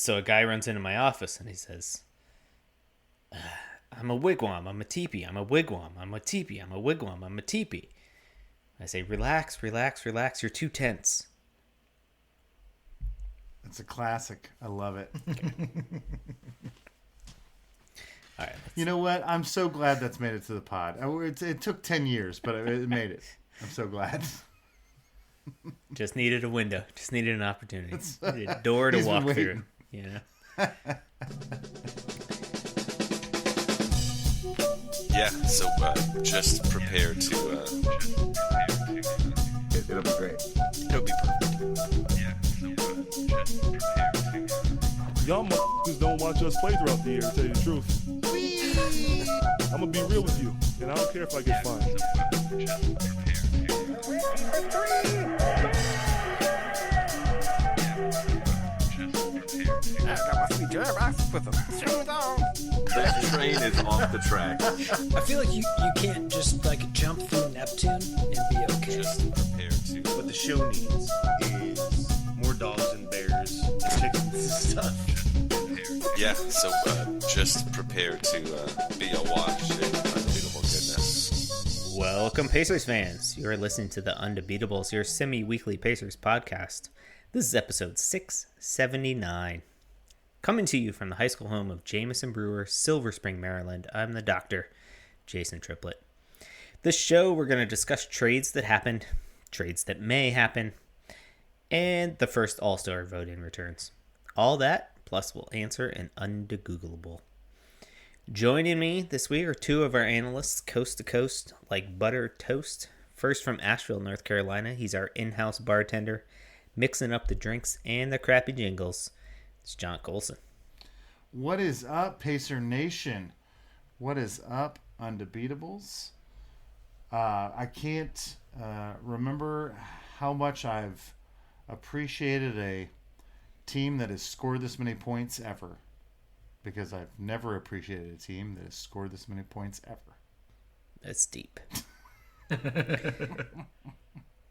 So a guy runs into my office and he says, I'm a wigwam, I'm a teepee, I'm a wigwam, I'm a teepee, I'm a wigwam, I'm a teepee. I say, relax, relax, relax, you're too tense. It's a classic. I love it. All right, you know what? I'm so glad that's made it to the pod. It took 10 years, but it made it. I'm so glad. Just needed a window. Just needed an opportunity. Needed a door to walk through. You know? Yeah, so just prepare to... It'll be great. It'll be perfect. Yeah, so just prepare to... Y'all motherfuckers don't watch us play throughout the year, to tell you the truth. I'm gonna be real with you, and I don't care if I get fined. That train is off the track. I feel like you can't just like jump through Neptune and be okay. Just prepare to... What the show needs is more dogs and bears and chickens and stuff. Yeah, so just prepare to be awash in unbeatable goodness. Welcome, Pacers fans. You're listening to the Undebeatables, your semi-weekly Pacers podcast. This is episode 679. Coming to you from the high school home of Jamison Brewer, Silver Spring, Maryland, I'm the doctor, Jason Triplett. This show, we're going to discuss trades that happened, trades that may happen, and the first All-Star voting returns. All that, plus we'll answer an undegoogleable. Joining me this week are two of our analysts, coast to coast, like butter toast. First from Asheville, North Carolina, he's our in-house bartender, mixing up the drinks and the crappy jingles. It's John Colson. What is up, Pacer Nation? What is up, Undebeatables? I can't remember how much I've appreciated a team that has scored this many points ever, because I've never appreciated a team that has scored this many points ever. That's deep.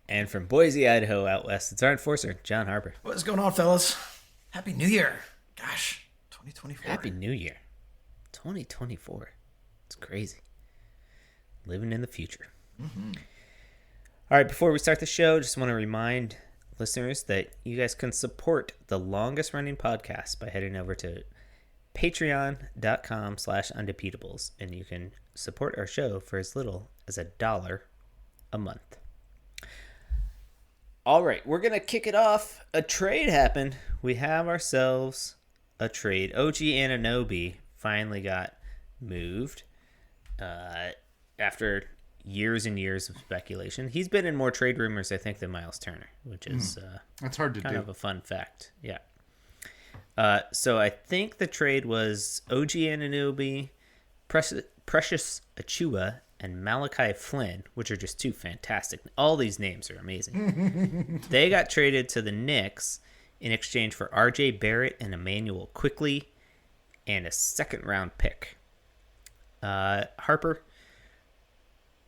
And from Boise, Idaho, out west, it's our enforcer, John Harper. What's going on, fellas? Happy New Year. Gosh, 2024. Happy New Year. 2024. It's crazy. Living in the future. Mm-hmm. All right, before we start the show, just want to remind listeners that you guys can support the longest running podcast by heading over to patreon.com/undebeatables, and you can support our show for as little as $1 a month. All right, we're going to kick it off. A trade happened. We have ourselves a trade. OG Anunoby finally got moved after years and years of speculation. He's been in more trade rumors, I think, than Miles Turner, which is that's hard to kind do. of a fun fact. Yeah. So I think the trade was OG Anunoby, Precious Achiuwa, and Malachi Flynn, which are just two fantastic. All these names are amazing. They got traded to the Knicks in exchange for RJ Barrett and Emmanuel Quickley and a second-round pick. Harper,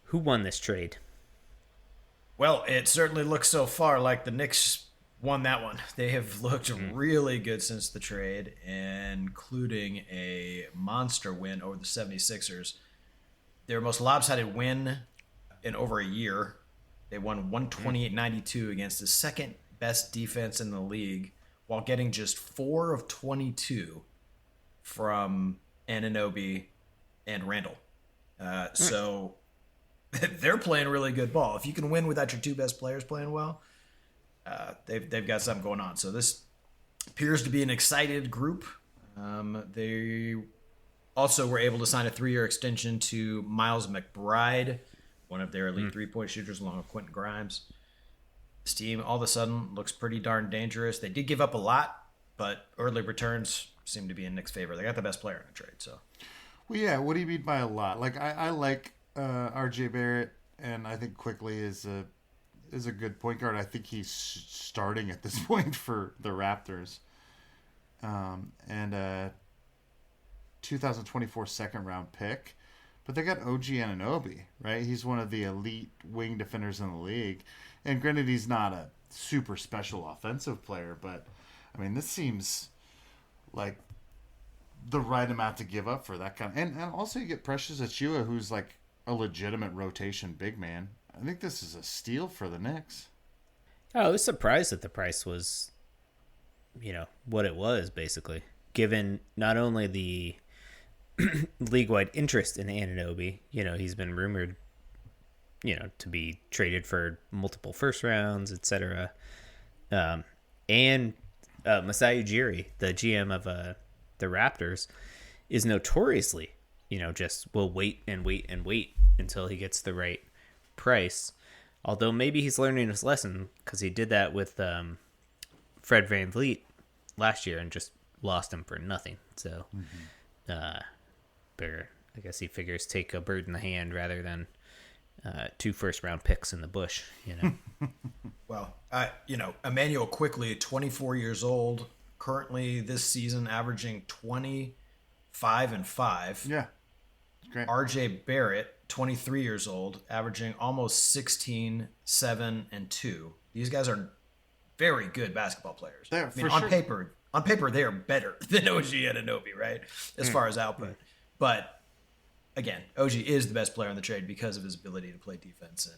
who won this trade? Well, it certainly looks so far like the Knicks won that one. They have looked really good since the trade, including a monster win over the 76ers. Their most lopsided win in over a year. They won 128-92 against the second best defense in the league while getting just 4 of 22 from Anunoby and Randall. So they're playing really good ball. If you can win without your two best players playing well, they've got something going on. So this appears to be an excited group. They also were able to sign a 3-year extension to Miles McBride, one of their elite three-point shooters, along with Quentin Grimes. This team all of a sudden looks pretty darn dangerous. They did give up a lot, but early returns seem to be in Knicks' favor. They got the best player in the trade. So, Well, yeah. What do you mean by a lot? Like I like RJ Barrett, and I think Quickley is a good point guard. I think he's starting at this point for the Raptors. And 2024 second round pick. But they got OG Anunoby, right? He's one of the elite wing defenders in the league. And granted, he's not a super special offensive player, but I mean, this seems like the right amount to give up for that kind of, and also you get Precious Achiuwa, who's like a legitimate rotation big man. I think this is a steal for the Knicks. Oh, I was surprised that the price was, what it was, basically, given not only the league-wide interest in Anunoby. He's been rumored, to be traded for multiple first rounds, etc. And Masai Ujiri, the GM of the Raptors, is notoriously, just will wait and wait and wait until he gets the right price. Although maybe he's learning his lesson, because he did that with Fred VanVleet last year and just lost him for nothing. So, better, I guess he figures take a bird in the hand rather than 2 first-round picks in the bush. Well, Emmanuel Quickly, 24 years old, currently this season averaging 25-5. Yeah, great. RJ Barrett, 23 years old, averaging almost 16, 7, and 2. These guys are very good basketball players. On paper, they are better than OG Anunoby, right? As far as output. But again, OG is the best player in the trade because of his ability to play defense and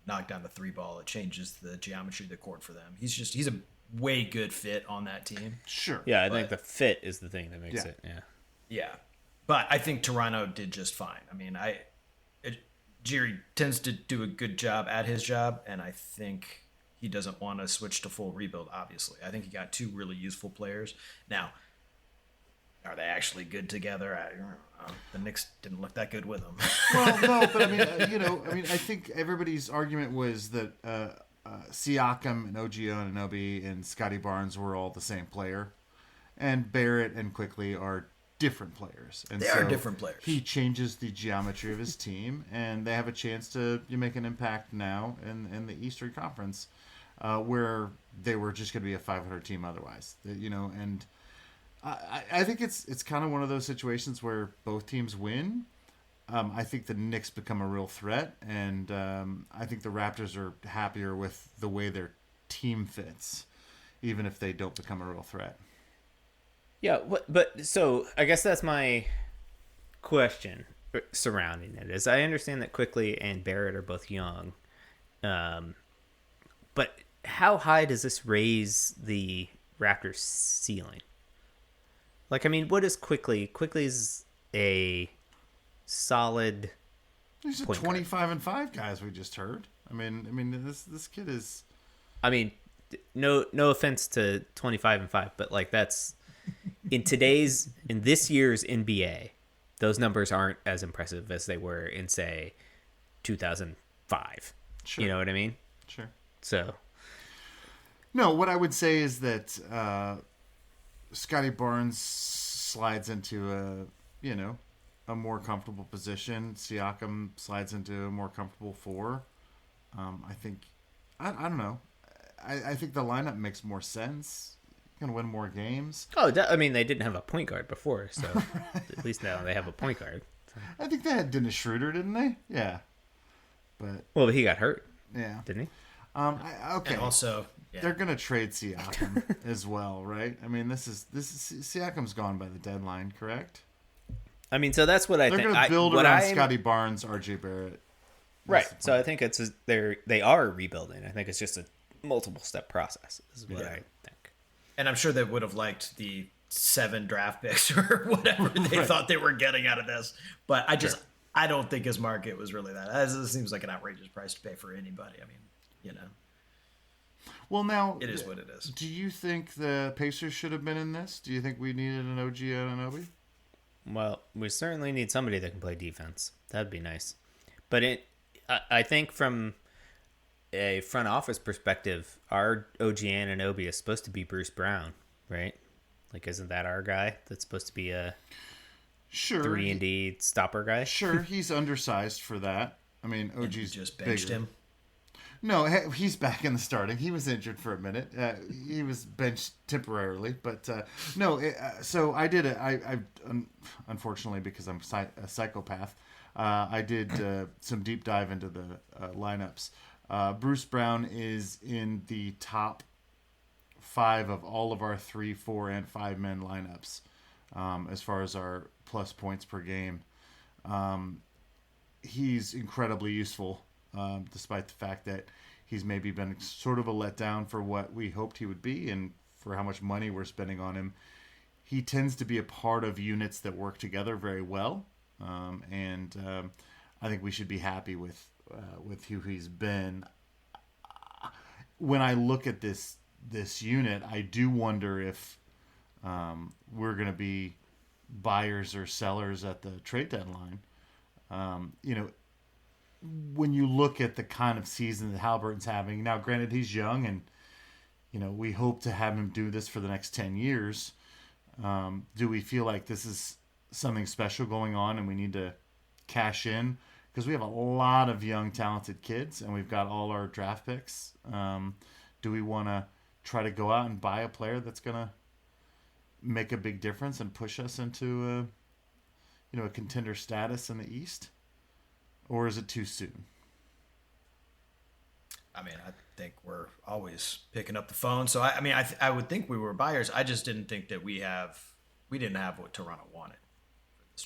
knock down the 3 ball. It changes the geometry of the court for them. He's a way good fit on that team. Sure. Yeah, I think the fit is the thing that makes it. Yeah. Yeah. But I think Toronto did just fine. I mean, Jiri tends to do a good job at his job, and I think he doesn't want to switch to full rebuild, obviously. I think he got 2 really useful players. Now, are they actually good together? I don't know. The Knicks didn't look that good with them. Well, no, but I mean, I think everybody's argument was that Siakam and OG Anunoby and Scotty Barnes were all the same player, and Barrett and Quickly are different players. And they are different players. He changes the geometry of his team, and they have a chance to make an impact now in the Eastern Conference, where they were just going to be a 500 team otherwise. And I think it's kind of one of those situations where both teams win. I think the Knicks become a real threat, and I think the Raptors are happier with the way their team fits, even if they don't become a real threat. Yeah, but so I guess that's my question surrounding it. Is I understand that Quickly and Barrett are both young, but how high does this raise the Raptors' ceiling? Like, I mean, what is Quickly? Quickly's a solid. He's a 25-5 guy, as we just heard. I mean, this kid is. I mean, no offense to 25-5, but like that's. In this year's NBA, those numbers aren't as impressive as they were in, say, 2005. Sure. You know what I mean? Sure. So. No, what I would say is that Scotty Barnes slides into a more comfortable position. Siakam slides into a more comfortable 4. I think, I don't know. I think the lineup makes more sense. Going to win more games. Oh, I mean, they didn't have a point guard before, so at least now they have a point guard. So. I think they had Dennis Schroeder, didn't they? Yeah. But he got hurt. Yeah. Didn't he? Okay. And also, they're going to trade Siakam as well, right? I mean, this is Siakam's gone by the deadline, correct? I mean, so that's what I think. They're going to build around Scotty Barnes, RJ Barrett. Right. So I think they are rebuilding. I think it's just a multiple step process. Is what I think. And I'm sure they would have liked the 7 draft picks or whatever they thought they were getting out of this. But I don't think his market was really that. This seems like an outrageous price to pay for anybody. I mean, Well, now it is what it is. Do you think the Pacers should have been in this? Do you think we needed an OG Anunoby? Well, we certainly need somebody that can play defense. That'd be nice. But I think from a front office perspective, our OG Anunoby is supposed to be Bruce Brown, right? Like, isn't that our guy that's supposed to be a 3-and-D stopper guy? Sure, he's undersized for that. I mean, OG's just benched him. No, he's back in the starting. He was injured for a minute. He was benched temporarily, but no. So I did I unfortunately, because I'm a psychopath, I did some deep dive into the lineups. Bruce Brown is in the top 5 of all of our 3, 4, and 5 men lineups as far as our plus points per game. He's incredibly useful, despite the fact that he's maybe been sort of a letdown for what we hoped he would be and for how much money we're spending on him. He tends to be a part of units that work together very well, and I think we should be happy with who he's been. When I look at this unit, I do wonder if we're going to be buyers or sellers at the trade deadline. When you look at the kind of season that Halliburton's having, now granted he's young and, we hope to have him do this for the next 10 years. Do we feel like this is something special going on and we need to cash in? Because we have a lot of young, talented kids and we've got all our draft picks. Do we want to try to go out and buy a player that's going to make a big difference and push us into a contender status in the East? Or is it too soon? I mean, I think we're always picking up the phone. So I would think we were buyers. I just didn't think that we didn't have what Toronto wanted.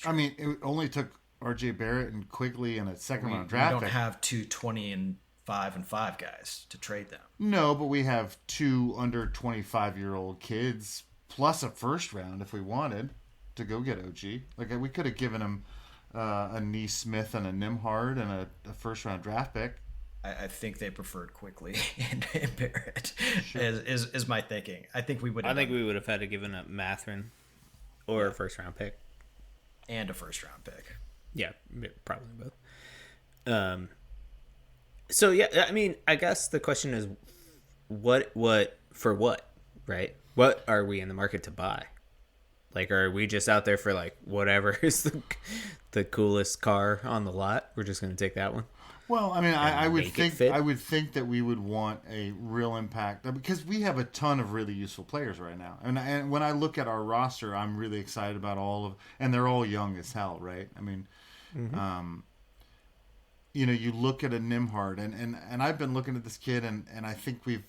I mean, it only took R.J. Barrett and Quigley and a second round draft. We don't have 2 20-and-5 guys to trade them. No, but we have 2 under 25-year-old kids plus a first round if we wanted to go get OG. Like we could have given him a Neesmith and a Nimhard and a first round draft pick. I think they preferred Quigley and Barrett. Sure. Is my thinking. I think we would. I think we would have had to given up Maffler or a first round pick and a first round pick. Yeah, probably both. So yeah, I mean, I guess the question is, what for what, right? What are we in the market to buy? Like, are we just out there for like whatever is the coolest car on the lot? We're just going to take that one. Well, I mean, I would think that we would want a real impact because we have a ton of really useful players right now. And when I look at our roster, I'm really excited about and they're all young as hell, right? I mean, you look at a Nimhard and I've been looking at this kid and I think we've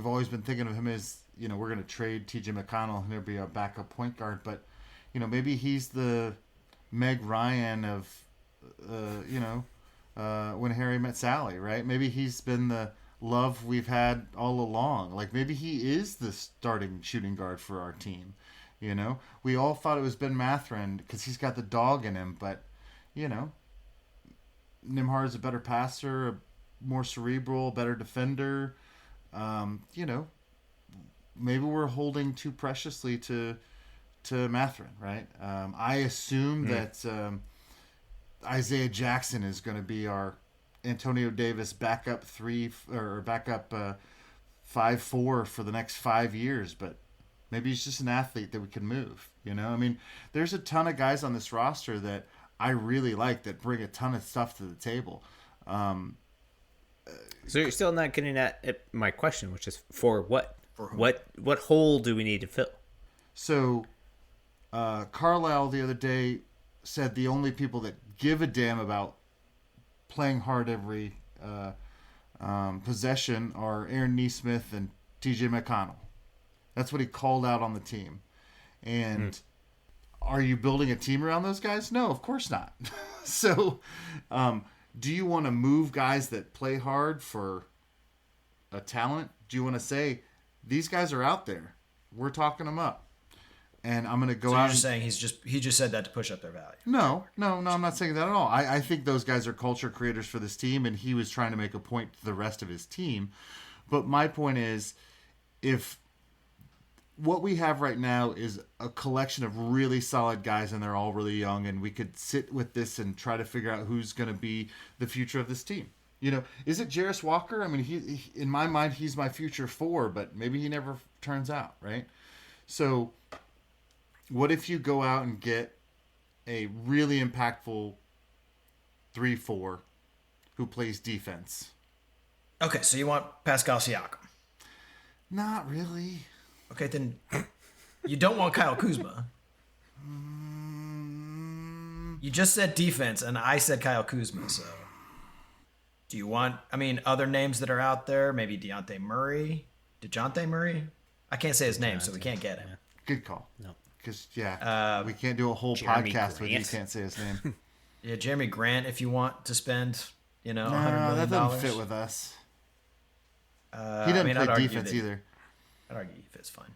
always been thinking of him as, we're going to trade TJ McConnell and he'll be our backup point guard, but maybe he's the Meg Ryan of when Harry met Sally, right? Maybe he's been the love we've had all along. Like maybe he is the starting shooting guard for our team. We all thought it was Ben Matherin because he's got the dog in him, but Nimhard's a better passer, a more cerebral, better defender. Maybe we're holding too preciously to Matherin, right? I assume that Isaiah Jackson is going to be our Antonio Davis backup 5-4 for the next 5 years, but maybe he's just an athlete that we can move. I mean, there's a ton of guys on this roster that I really like that bring a ton of stuff to the table. So you're still not getting at my question, which is for what? For whom? What hole do we need to fill? So Carlisle the other day said the only people that give a damn about playing hard every possession are Aaron Neesmith and TJ McConnell. That's what he called out on the team. And are you building a team around those guys? No, of course not. So do you want to move guys that play hard for a talent? Do you want to say, these guys are out there, we're talking them up, and I'm going to go out. You're just saying he just said that to push up their value? No, I'm not saying that at all. I think those guys are culture creators for this team, and he was trying to make a point to the rest of his team. But my point is, if what we have right now is a collection of really solid guys and they're all really young, and we could sit with this and try to figure out who's going to be the future of this team. Is it Jarris Walker? I mean, he in my mind, he's my future 4, but maybe he never turns out, right? So what if you go out and get a really impactful 3-4 who plays defense? Okay, so you want Pascal Siakam? Not really. Okay, then you don't want Kyle Kuzma. You just said defense, and I said Kyle Kuzma, so... Do you want, other names that are out there? Maybe Dejounte Murray? DeJounte Murray? I can't say his name, so we can't get him. Good call. No. Because, we can't do a whole Jeremy podcast with you Grant. can't say his name. Yeah, Jeremy Grant, if you want to spend, $100 No, million. that doesn't fit with us. He I doesn't mean, I'd play argue defense that- either. I'd argue he fits fine.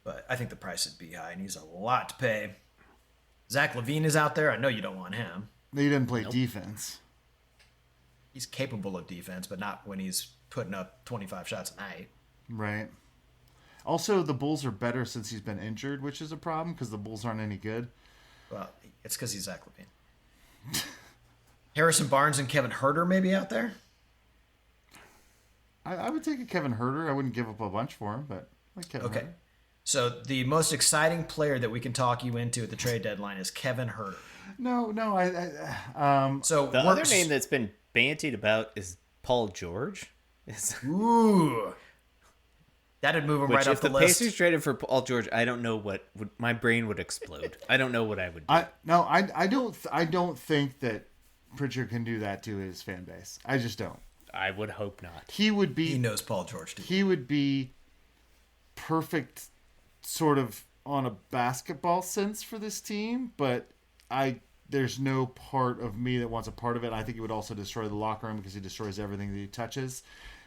But I think the price would be high, and he's a lot to pay. Zach LaVine is out there. I know you don't want him. He didn't play defense. He's capable of defense, but not when he's putting up 25 shots a night. Right. Also, the Bulls are better since he's been injured, which is a problem because the Bulls aren't any good. Well, it's because he's Zach LaVine. Harrison Barnes and Kevin Huerter maybe out there? I would take a Kevin Huerter. I wouldn't give up a bunch for him, but I like Kevin Okay. Huerter. So the most exciting player that we can talk you into at the trade deadline is Kevin Huerter. No, So The other name that's been bantied about is Paul George. Ooh. That'd move him Which, right if up the the list. Pacers traded for Paul George, I don't know what would, my brain would explode. I don't know what I would do. I don't think that Pritchard can do that to his fan base. I just don't. I would hope not. He would be. He knows Paul George, too. He would be perfect, sort of on a basketball sense for this team, but there's no part of me that wants a part of it. I think he would also destroy the locker room because he destroys everything that he touches.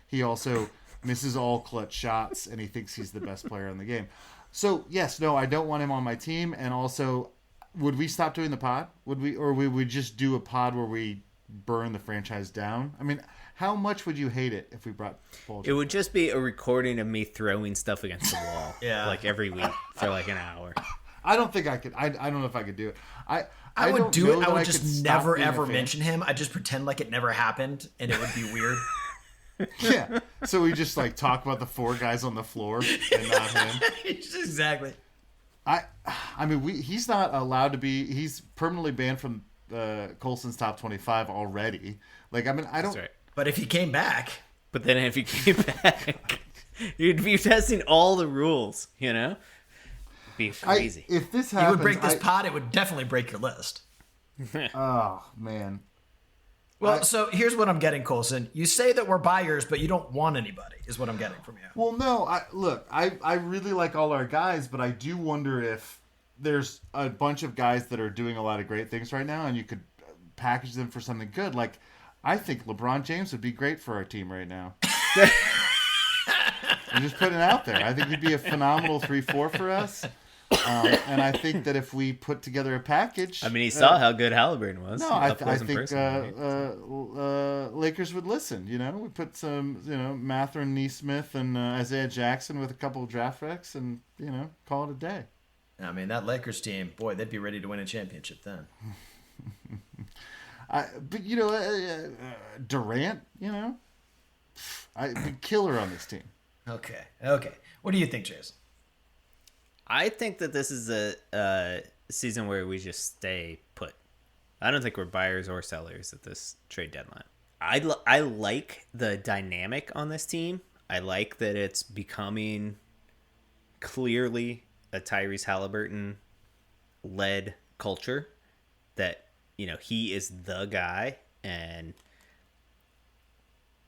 He also misses all clutch shots, and he thinks he's the best player in the game. So, yes, no, I don't want him on my team. And also, would we stop doing the pod? Would we just do a pod where we burn the franchise down? I mean, how much would you hate it if we brought Paul George? It would just be a recording of me throwing stuff against the wall, like every week for like an hour. I don't think I could. I don't know if I could do it. I would don't do know it. that I would could just stop never, being a ever fan. mention him. I'd just pretend like it never happened, and it would be weird. Yeah. So we just like talk about the four guys on the floor and not him. Exactly. I mean, he's not allowed to be. He's permanently banned from Colson's top 25 already. Like, I mean, I don't. That's right. But if he came back, But then if you came back, you'd be testing all the rules, It'd be crazy. If this he happens, would break this pod, it would definitely break your list. Oh man. Well, so here's what I'm getting, Colson. You say that we're buyers, but you don't want anybody, is what I'm getting from you. Well, no. I really like all our guys, but I do wonder if there's a bunch of guys that are doing a lot of great things right now, and you could package them for something good. Like, I think LeBron James would be great for our team right now. I'm just putting it out there. I think he'd be a phenomenal 3-4 for us. And I think that if we put together a package, I mean, he saw how good Halliburton was. no, up I close and think personal. Lakers would listen. We put some, Maffler and Neesmith and Isaiah Jackson with a couple of draft picks, and call it a day. I mean, that Lakers team, boy, they'd be ready to win a championship then. But Durant, I'd be killer on this team. Okay. What do you think, Jason? I think that this is a season where we just stay put. I don't think we're buyers or sellers at this trade deadline. I like the dynamic on this team. I like that it's becoming clearly a Tyrese Halliburton led culture, that he is the guy, and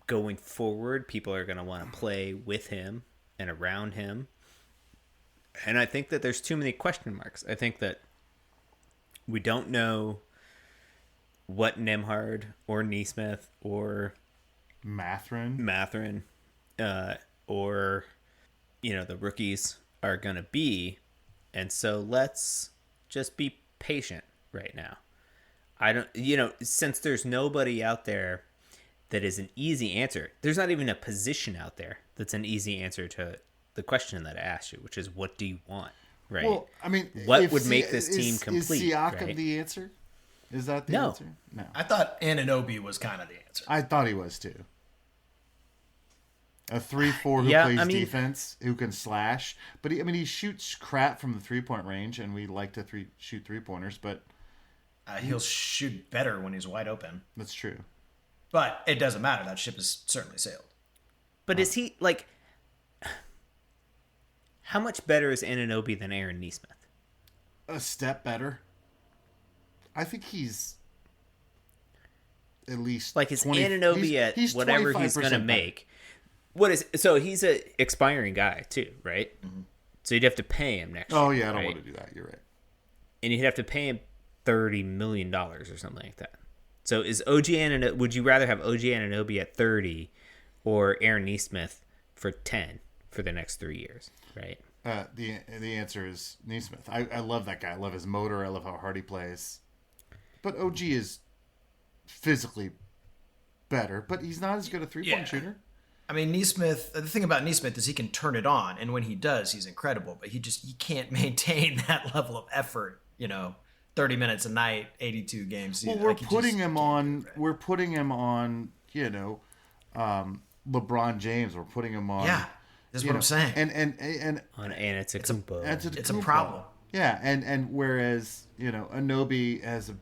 going forward people are going to want to play with him and around him. And I think that there's too many question marks. I think that we don't know what Nembhard or Neesmith or Matherin, or the rookies are going to be. And so let's just be patient right now. I don't, since there's nobody out there that is an easy answer, there's not even a position out there that's an easy answer to the question that I asked you, which is, what do you want? Right. Well, I mean, what would make this team complete? Is Siakam right? the answer? Is that the No. answer? No. I thought Anunoby was kind of the answer. I thought he was too. A 3-4 who Yeah, plays I mean- defense, who can slash, but he shoots crap from the 3-point range, and we like to shoot 3-pointers, but He'll shoot better when he's wide open. that's true. But it doesn't matter. That ship has certainly sailed. But is he, like, how much better is Anunoby than Aaron Neesmith? A step better. I think he's at least Like, is 20 Anunoby at he's whatever he's 25% going to better. make? What is so he's a expiring guy too, right? So you'd have to pay him next year. Oh yeah, I don't right? want to do that. You're right. And you'd have to pay him $30 million or something like that. So is OG Anunoby? Would you rather have OG Anunoby at 30 or Aaron Nesmith for 10 for the next 3 years? Right. The answer is Nesmith. I love that guy. I love his motor. I love how hard he plays. But OG is physically better, but he's not as good a 3-point shooter. I mean, Nesmith, the thing about Nesmith is he can turn it on, and when he does, he's incredible, but he can't maintain that level of effort, 30 minutes a night, 82 games. Well, we're putting him on, LeBron James. We're putting him on. Yeah, that's what I'm saying. And On Antetokounmpo. It's a problem. Yeah, and whereas, Anunoby has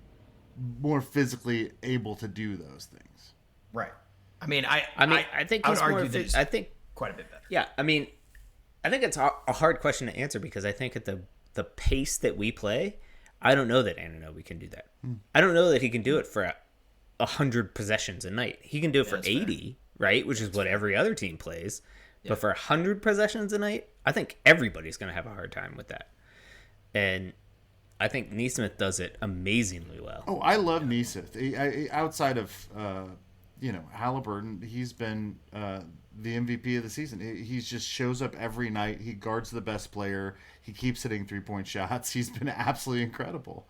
more physically able to do those things. Right. I mean, I think I he's would more. argue that he's I think quite a bit better. Yeah, I mean, I think it's a hard question to answer because I think at the pace that we play, I don't know that Anunoby can do that. I don't know that he can do it for 100 possessions a night. He can do it for 80, right? Which is what every other team plays. Yeah. But for 100 possessions a night, I think everybody's going to have a hard time with that. And I think Nesmith does it amazingly well. Oh, I love Nesmith. Outside of Halliburton, he's been the MVP of the season. He just shows up every night. He guards the best player. He keeps hitting 3-point shots. He's been absolutely incredible.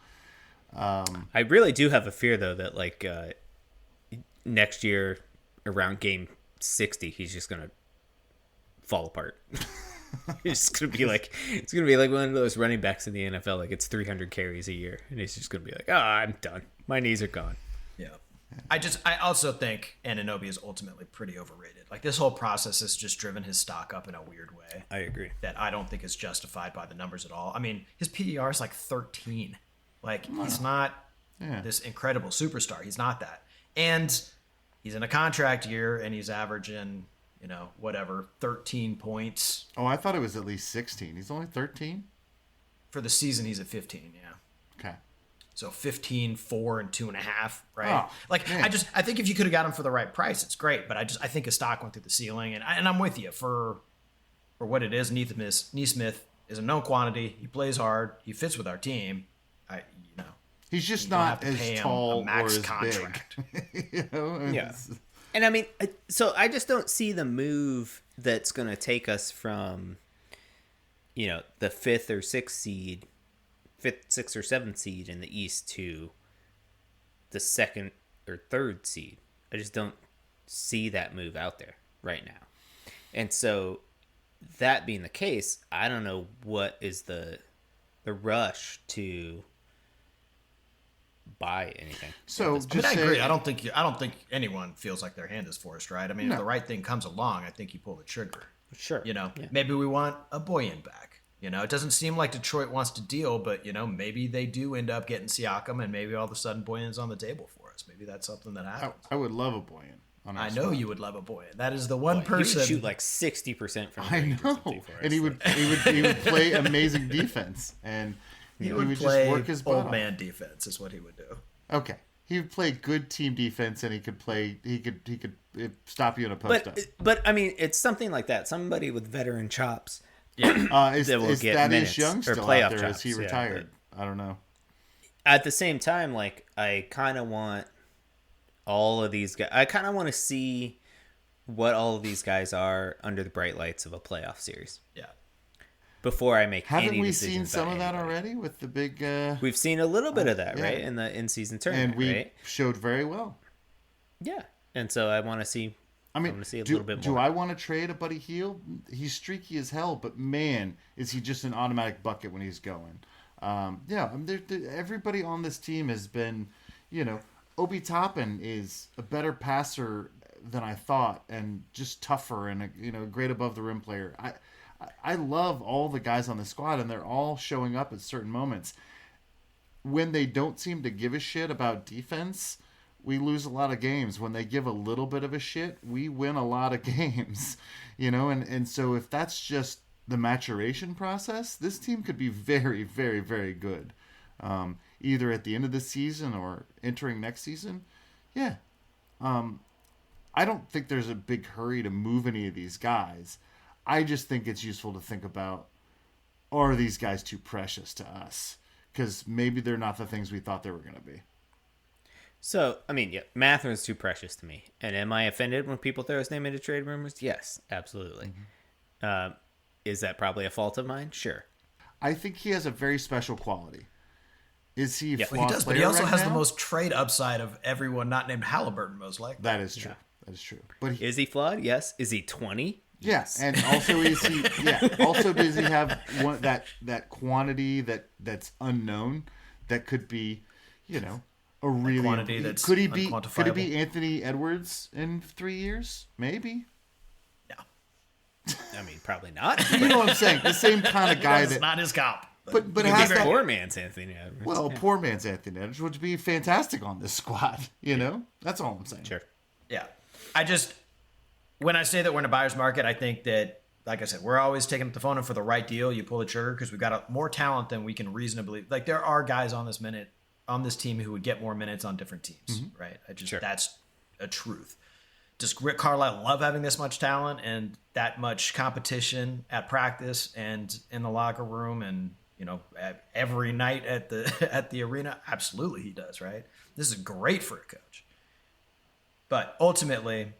I really do have a fear, though, that next year around game 60, he's just going to fall apart. It's gonna be like one of those running backs in the NFL. Like it's 300 carries a year, and he's just gonna be like, I'm done. My knees are gone. Yeah. I also think Anunoby is ultimately pretty overrated. Like this whole process has just driven his stock up in a weird way. I agree. That I don't think is justified by the numbers at all. I mean, his PER is like 13. Like he's not this incredible superstar. He's not that. And he's in a contract year, and he's averaging 13 points. Oh, I thought it was at least 16. He's only 13? For the season, he's at 15, yeah. Okay. So 15, 4, and 2.5, right? Oh, I think if you could have got him for the right price, it's great. But I think his stock went through the ceiling, and I'm with you for what it is. Nesmith is a known quantity. He plays hard. He fits with our team. He's just not as tall a max or as contract. big. Yeah. And I mean, so I just don't see the move that's going to take us from, the 5th or 6th seed, 5th, 6th or 7th seed in the East to the 2nd or 3rd seed. I just don't see that move out there right now. And so that being the case, I don't know what is the rush to buy anything. So I agree. I don't think anyone feels like their hand is forced, right? I mean, if the right thing comes along, I think you pull the trigger. Sure. Maybe we want a Boyan back. It doesn't seem like Detroit wants to deal, but maybe they do end up getting Siakam, and maybe all of a sudden Boyan's on the table for us. Maybe that's something that happens. I would love a Boyan. I know you would love a Boyan. That is the one person. He would shoot like 60% from. I know, and he would play amazing defense, and he would just work his butt old off. man defense is what he would do. Okay, he would play good team defense, and he could stop you in a post up. But I mean, it's something like that. Somebody with veteran chops. Is that Ish Young still playoff out there? chops, Is he retired? I don't know. At the same time, I kind of want all of these guys. I kind of want to see what all of these guys are under the bright lights of a playoff series. Yeah. Before I make Haven't any we decisions seen some about of that anybody. already with the big? We've seen a little bit of that, right, in the in-season tournament, and we right? showed very well. Yeah, and so I want to see. I want to see a little bit more. Do I want to trade a Buddy Hield? He's streaky as hell, but man, is he just an automatic bucket when he's going. Everybody on this team has been, Obi Toppin is a better passer than I thought, and just tougher, and a great above the rim player. I love all the guys on the squad, and they're all showing up at certain moments. When they don't seem to give a shit about defense, we lose a lot of games. When they give a little bit of a shit, we win a lot of games. And so if that's just the maturation process, this team could be very, very, very good. Either at the end of the season or entering next season. Yeah. I don't think there's a big hurry to move any of these guys. I just think it's useful to think about, are these guys too precious to us? Because maybe they're not the things we thought they were going to be. So, I mean, yeah, Maffler is too precious to me. And am I offended when people throw his name into trade rumors? Yes, absolutely. Is that probably a fault of mine? Sure. I think he has a very special quality. Is he a Yeah, flawed Well, he does, but player he also right has now? the most trade upside of everyone not named Halliburton, most likely. That is true. That is true. But he, Is he flawed? Yes. Is he 20? yes, and also is he? Yeah. Also, does he have that quantity that's unknown that could be, a really quantity that's could he be unquantifiable. Anthony Edwards in 3 years? Maybe. No. I mean, probably not. You know what I'm saying? The same kind of guy That's that. not his comp. But He's has a that. poor man's Anthony Edwards. Well, Yeah. poor man's Anthony Edwards would be fantastic on this squad. That's all I'm saying. Sure. Yeah. When I say that we're in a buyer's market, I think that, like I said, we're always taking up the phone, and for the right deal, you pull the trigger because we've got more talent than we can reasonably. Like, there are guys on this team who would get more minutes on different teams, right? Sure. That's a truth. Does Rick Carlisle love having this much talent and that much competition at practice and in the locker room and every night at the arena? Absolutely, he does. Right. This is great for a coach. But ultimately,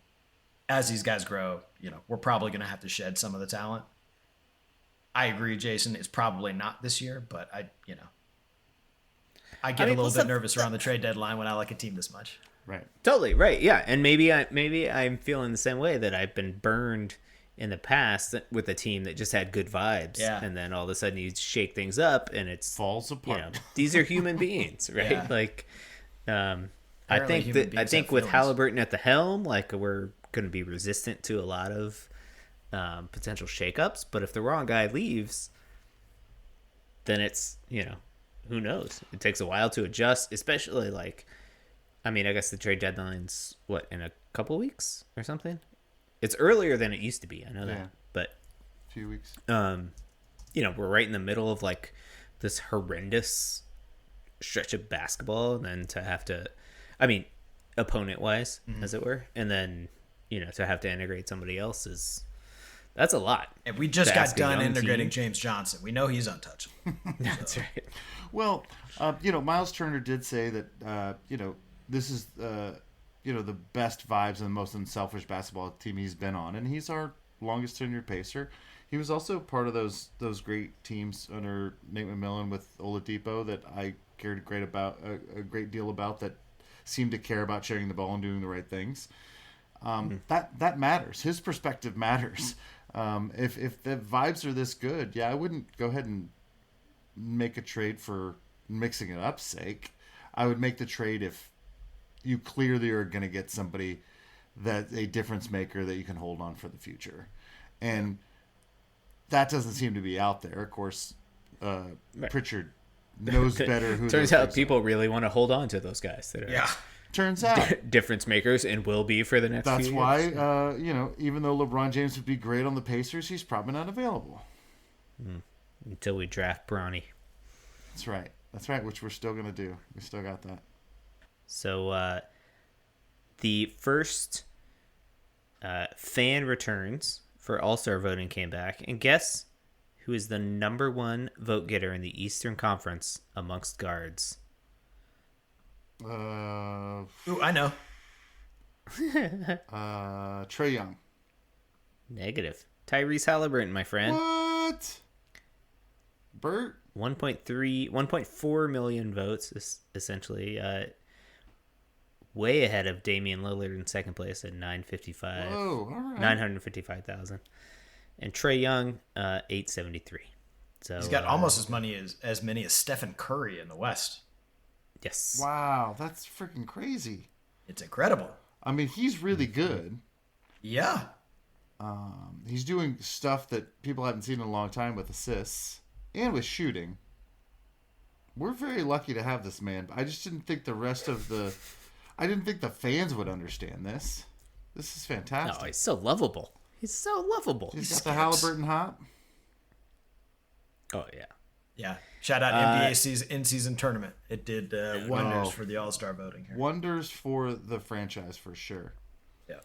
as these guys grow, we're probably going to have to shed some of the talent. I agree, Jason. It's probably not this year, but I get a little bit nervous around the trade deadline when I like a team this much. Right. Totally right. Yeah, and maybe I'm feeling the same way, that I've been burned in the past with a team that just had good vibes, and then all of a sudden you shake things up and it Falls apart. These are human beings, right? Yeah. Like, I Apparently think human that beings have with feelings. Halliburton at the helm, like, we're going to be resistant to a lot of potential shakeups. But if the wrong guy leaves, then it's who knows? It takes a while to adjust, especially I guess the trade deadline's in a couple weeks or something. It's earlier than it used to be. I know that, Yeah. but A few weeks. we're right in the middle of this horrendous stretch of basketball, and then to have to, opponent wise, as it were, and then to have to integrate somebody else that's a lot. And we just To got ask a done young integrating team. James Johnson. We know he's untouchable. That's right. Well, Miles Turner did say that, this is, the best vibes and the most unselfish basketball team he's been on. And he's our longest tenured pacer. He was also part of those great teams under Nate McMillan with Oladipo that I cared a great deal about, that seemed to care about sharing the ball and doing the right things. That matters. His perspective matters. If the vibes are this good, I wouldn't go ahead and make a trade for mixing it up's sake. I would make the trade if you clearly are going to get somebody that's a difference maker that you can hold on for the future. And that doesn't seem to be out there. Of course, Pritchard knows better who Turns those out guys people really want to hold on to those guys that are Yeah. are. Turns out. difference makers and will be for the next That's few why, years. even though LeBron James would be great on the Pacers, he's probably not available. Until we draft Bronny. That's right. That's right, which we're still going to do. We still got that. So the first fan returns for All-Star voting came back. And guess who is the number one vote getter in the Eastern Conference amongst guards? Ooh, I know. Trae Young. Negative. Tyrese Halliburton, my friend. What? Bert? 1.4 million votes, essentially. Way ahead of Damian Lillard in second place at 955. Whoa, all right. 955,000. And Trae Young, 873. So He's got almost as many as Stephen Curry in the West. Yes. Wow, that's freaking crazy. It's incredible. I mean, he's really good. Yeah. He's doing stuff that people haven't seen in a long time with assists and with shooting. We're very lucky to have this man. I just didn't think I didn't think the fans would understand this. This is fantastic. No, he's so lovable. He's so lovable. He's got the Halliburton hop. Oh, yeah. Yeah. Shout out NBA in-season tournament. It did wonders Oh. for the All-Star voting here. Wonders for the franchise for sure. Yeah.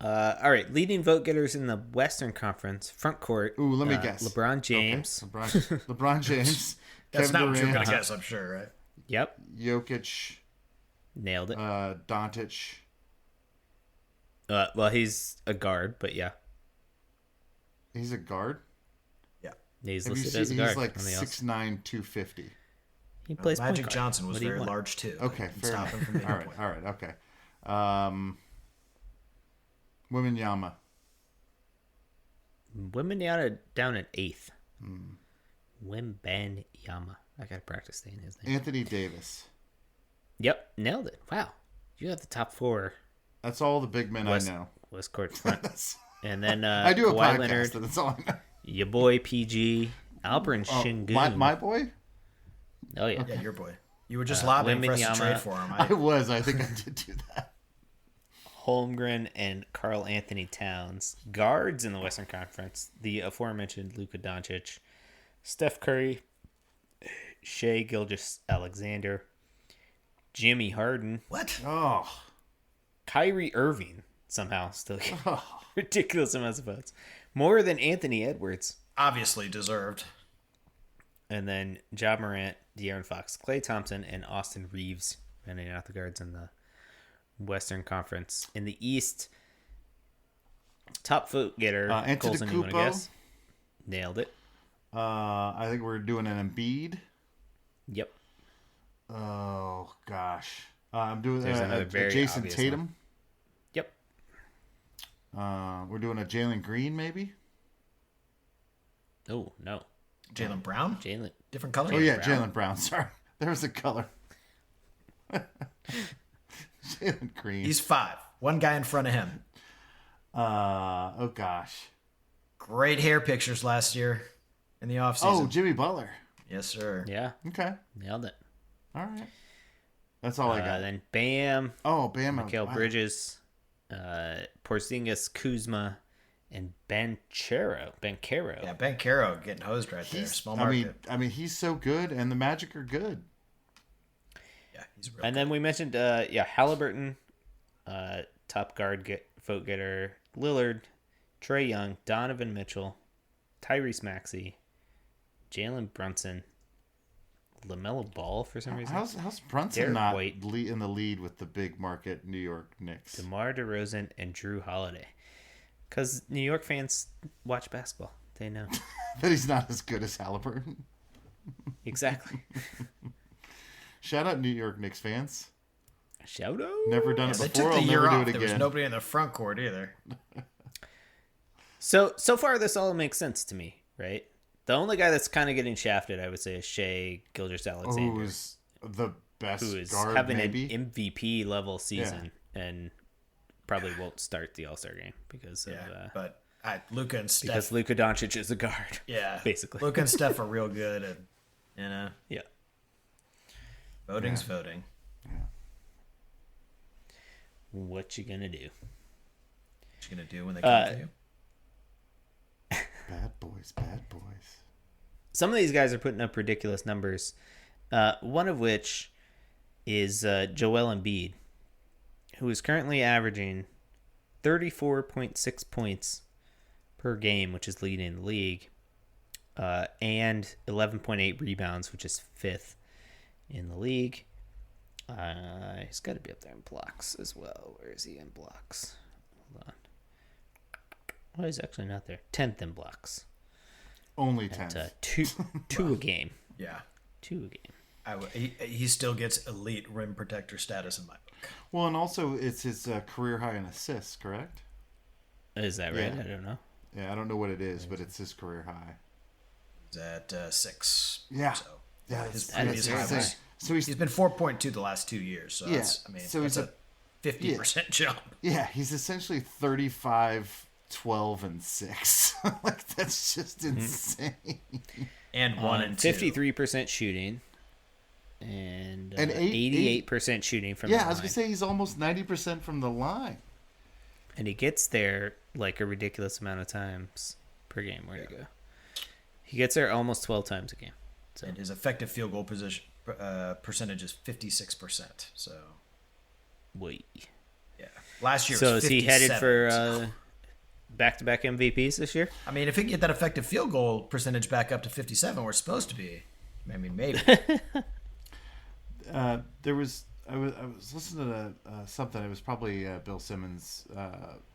All right, leading vote getters in the Western Conference front court. Ooh, let me guess. LeBron James. Okay. LeBron James. That's Kevin not what you're Durant, gonna guess, I'm sure, right? Yep, Jokic, nailed it. Doncic. Well, he's a guard, but yeah, He's a guard. Yeah. he's Have you listed seen, as a guard. he's like on the All-Star. 6'9", 250. He plays point Magic guard. Johnson was What do you very want? large too. Okay, Didn't fair stop enough. him from being All a right, point. all right, okay. Weminyama. Wembanyama down at 8th. Wembanyama. I gotta practice saying his name. Anthony Davis. Yep, nailed it. Wow, you have the top 4 That's all the big men West, I know. West Court front. That's- And then I do a Kawhi podcast, Leonard, and that's all I know. your boy PG, Alperen Şengün. My boy? Oh yeah. Yeah, your boy. You were just lobbying for us to Wembanyama. trade for him. I was. I think I did do that. Holmgren and Karl Anthony Towns. Guards in the Western Conference, the aforementioned Luka Doncic, Steph Curry, Shai Gilgeous-Alexander, Jimmy Harden, What? Oh. Kyrie Irving somehow still get ridiculous amounts of votes. More than Anthony Edwards. Obviously deserved. And then Ja Morant, De'Aaron Fox, Klay Thompson, and Austin Reeves rounding out the guards in the Western Conference. In the East, top vote getter, Colson, you want to Antetokounmpo. guess? Nailed it. I think we're doing an Embiid. Yep. Oh, gosh. I'm doing There's another very Jason obvious Tatum. one. Yep. We're doing a Jalen Green, maybe? Oh, no. Jalen Brown? Jalen. Different color? Oh, yeah, Brown. Jalen Brown. Sorry. There was a color. Jalen Green. He's 5. One guy in front of him. Oh, gosh. Great hair pictures last year in the offseason. Oh, Jimmy Butler. Yes, sir. Yeah. Okay. Nailed it. All right. That's all I got. Then Bam, Oh, Bam. Mikal wow. Bridges, Porzingis, Kuzma, and Banchero. Yeah, Ben Caro getting hosed right there. Small market. I mean, he's so good, and the Magic are good. Yeah, he's real. And then we mentioned, Halliburton, top guard vote getter, Lillard, Trae Young, Donovan Mitchell, Tyrese Maxey, Jalen Brunson, LaMelo Ball for some reason, How's Brunson Derek not White. in the lead with the big market New York Knicks? DeMar DeRozan, and Drew Holiday. Because New York fans watch basketball. They know. That he's not as good as Halliburton. Exactly. Shout out New York Knicks fans. Shout out. Never done They it before. took the I'll year never off. do it There was again. nobody in the front court either. So far, this all makes sense to me, right? The only guy that's kind of getting shafted, I would say, is Shai Gilgeous-Alexander, Who's the best who is guard, having maybe? an MVP level season and probably won't start the All-Star game because of But Luka and Steph. because Luka Doncic is a guard. Yeah, basically. Luka and Steph are real good, and Yeah. voting's voting. What you gonna do? What you gonna do when they come for you? Bad boys, bad boys. Some of these guys are putting up ridiculous numbers. One of which is Joel Embiid, who is currently averaging 34.6 points per game, which is leading the league, and 11.8 rebounds, which is 5th in the league. He's got to be up there in blocks as well. Where is he in blocks? Hold on. Well, he's actually not there. 10th in blocks. Only 10. At, two a game. Yeah, 2 a game. he still gets elite rim protector status in my book. Well, and also it's his career high in assists, correct? Is that right? Yeah. I don't know. Yeah, I don't know what it is, but it's his career high. He's at 6. Yeah. So Yeah, his that previous is high insane. was. So He's been 4.2 the last 2 years. So Yeah, that's, I mean, so that's he's a 50% jump. yeah, he's essentially 35, 12, and 6. Like that's just insane. And 1 and 2. 53% shooting. And, And 88% shooting from the Yeah, line. I was gonna say he's almost 90% from the line. And he gets there like a ridiculous amount of times per game. Where'd he go? He gets there almost 12 times a game. So And his effective field goal percentage is 56%. So, wait. yeah. Last year So was is he headed 57. for back-to-back MVPs this year? I mean, if he can get that effective field goal percentage back up to 57, we're supposed to be. I mean, maybe. I was listening to something. It was probably Bill Simmons,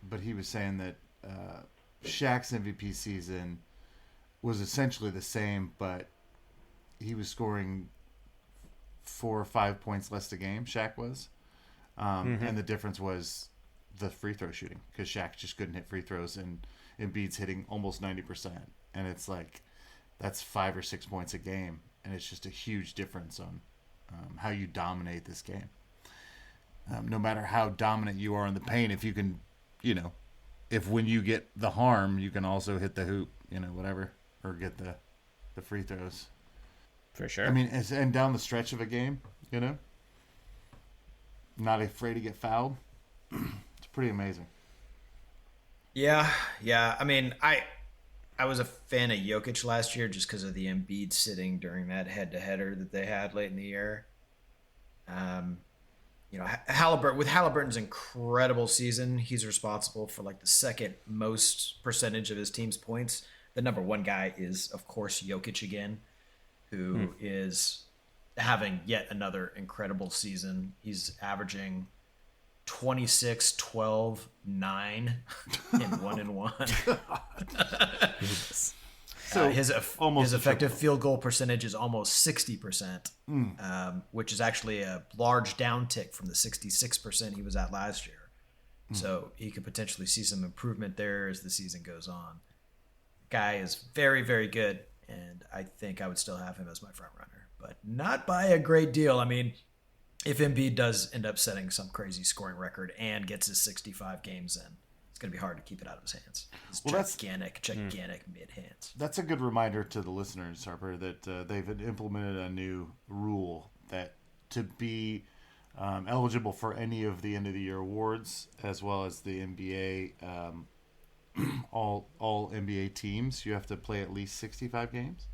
but he was saying that Shaq's MVP season was essentially the same, but he was scoring 4 or 5 points less a game. Shaq was, and the difference was the free throw shooting, because Shaq just couldn't hit free throws, and Embiid's hitting almost 90%, and it's like that's 5 or 6 points a game, and it's just a huge difference on how you dominate this game. No matter how dominant you are in the paint, if you can, if when you get the harm, you can also hit the hoop, whatever, or get the free throws. For sure. I mean, and down the stretch of a game, not afraid to get fouled. It's pretty amazing. Yeah. I mean, I was a fan of Jokic last year just because of the Embiid sitting during that head-to-header that they had late in the year. Halliburton's incredible season, he's responsible for like the second most percentage of his team's points. The number one guy is, of course, Jokic again, who is having yet another incredible season. He's averaging 26, 12, 9 in 1-1. So his almost effective field goal percentage is almost 60%, which is actually a large downtick from the 66% he was at last year. So he could potentially see some improvement there as the season goes on. Guy is very, very good, and I think I would still have him as my front runner, but not by a great deal. I mean, if Embiid does end up setting some crazy scoring record and gets his 65 games in, it's going to be hard to keep it out of his hands. His gigantic mid hands. That's a good reminder to the listeners, Harper, that they've implemented a new rule that to be eligible for any of the end of the year awards, as well as the NBA, all NBA teams, you have to play at least 65 games.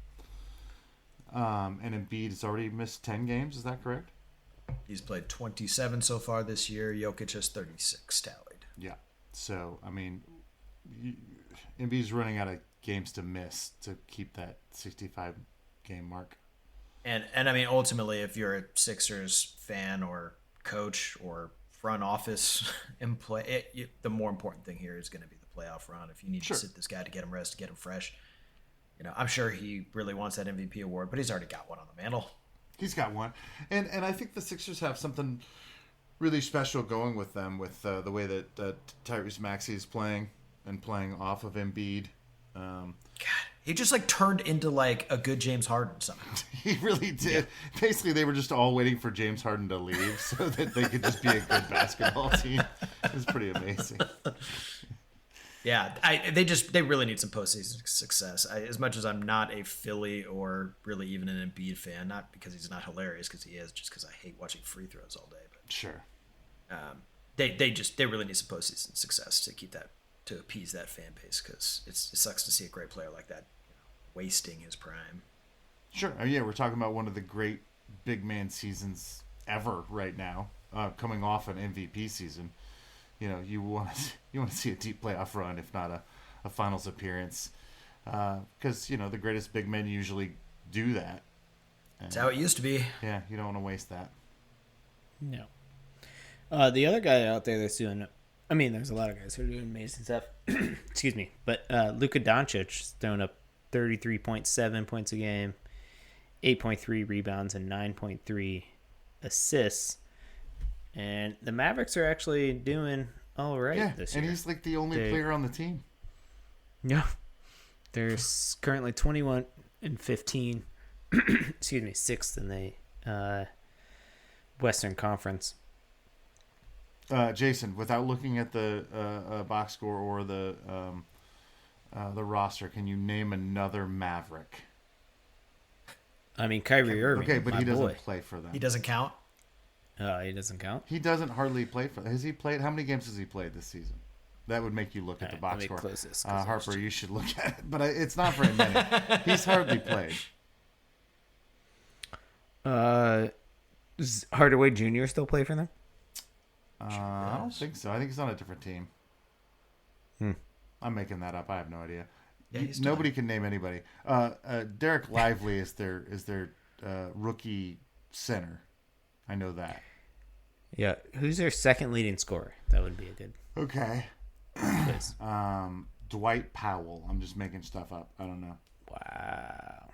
And Embiid has already missed 10 games. Is that correct? He's played 27 so far this year. Jokic has 36 tallied. Yeah. So, I mean, Embiid's running out of games to miss to keep that 65 game mark. And I mean, ultimately, if you're a Sixers fan or coach or front office the more important thing here is going to be the playoff run. If you need to sit this guy to get him rest, to get him fresh, I'm sure he really wants that MVP award, but he's already got one on the mantle. He's got one. And I think the Sixers have something really special going with them, with the way that Tyrese Maxey is playing and playing off of Embiid. God, he just turned into a good James Harden somehow. He really did. Yeah. Basically, they were just all waiting for James Harden to leave so that they could just be a good basketball team. It was pretty amazing. Yeah, they really need some postseason success. As much as I'm not a Philly or really even an Embiid fan, not because he's not hilarious, because he is, just because I hate watching free throws all day. But sure, they really need some postseason success to appease that fan base, because it sucks to see a great player like that wasting his prime. Sure, yeah, we're talking about one of the great big man seasons ever right now, coming off an MVP season. You want to see a deep playoff run, if not a finals appearance, because the greatest big men usually do that. That's how it used to be. Yeah, you don't want to waste that. No. The other guy out there that's doing, there's a lot of guys who are doing amazing stuff. Excuse me, but Luka Doncic is throwing up 33.7 points a game, 8.3 rebounds, and 9.3 assists. And the Mavericks are actually doing all right this year. And he's the only player on the team. Yeah. They're currently 21 and 15. Excuse me, 6th in the Western Conference. Jason, without looking at the box score or the roster, can you name another Maverick? Kyrie Irving. Okay, but he doesn't play for them. He doesn't count? He doesn't count? He doesn't hardly play for them. Has he played? How many games has he played this season? That would make you look at the box score. Harper, you should look at it. But it's not very many. He's hardly played. Does Hardaway Jr. still play for them? I don't think so. I think he's on a different team. I'm making that up. I have no idea. Yeah, he's Nobody can name anybody. Derek Lively is their rookie center. I know that. Yeah. Who's their second leading scorer? That would be a good Okay. quiz. Dwight Powell. I'm just making stuff up. I don't know. Wow.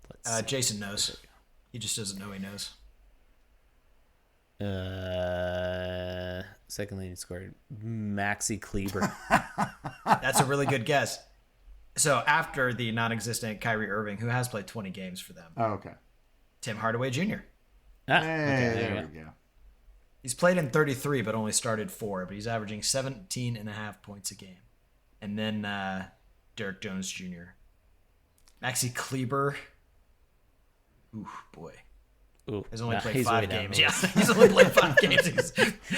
Let's see. Jason knows. He just doesn't know he knows. Second leading scorer, Maxi Kleber. That's a really good guess. So after the non-existent Kyrie Irving, who has played 20 games for them, Oh, okay. Tim Hardaway Jr. Ah, Hey, okay, there we go. He's played in 33, but only started 4. But he's averaging 17.5 points a game. And then Derek Jones Jr. Maxi Kleber. Ooh, boy. Ooh, He's only played he's 5 way down games. the Yeah, list. he's only played 5 games.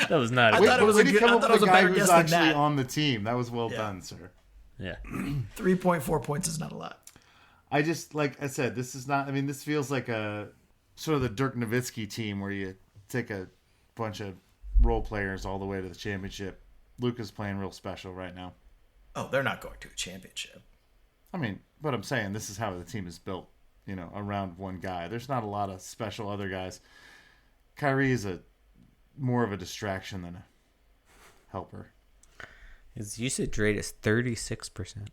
That was not. I A thought it was a Way to good. come I up thought it with was a a guy better who's guess than actually that. on the team. That was well Yeah. done, sir. Yeah. 3.4 points is not a lot. I just, like I said, this is not. I mean, this feels like a sort of the Dirk Nowitzki team where you take a bunch of role players all the way to the championship. Luka's playing real special right now. Oh, they're not going to a championship. I mean, but I'm saying this is how the team is built, around one guy. There's not a lot of special other guys. Kyrie is more of a distraction than a helper. His usage rate is 36%.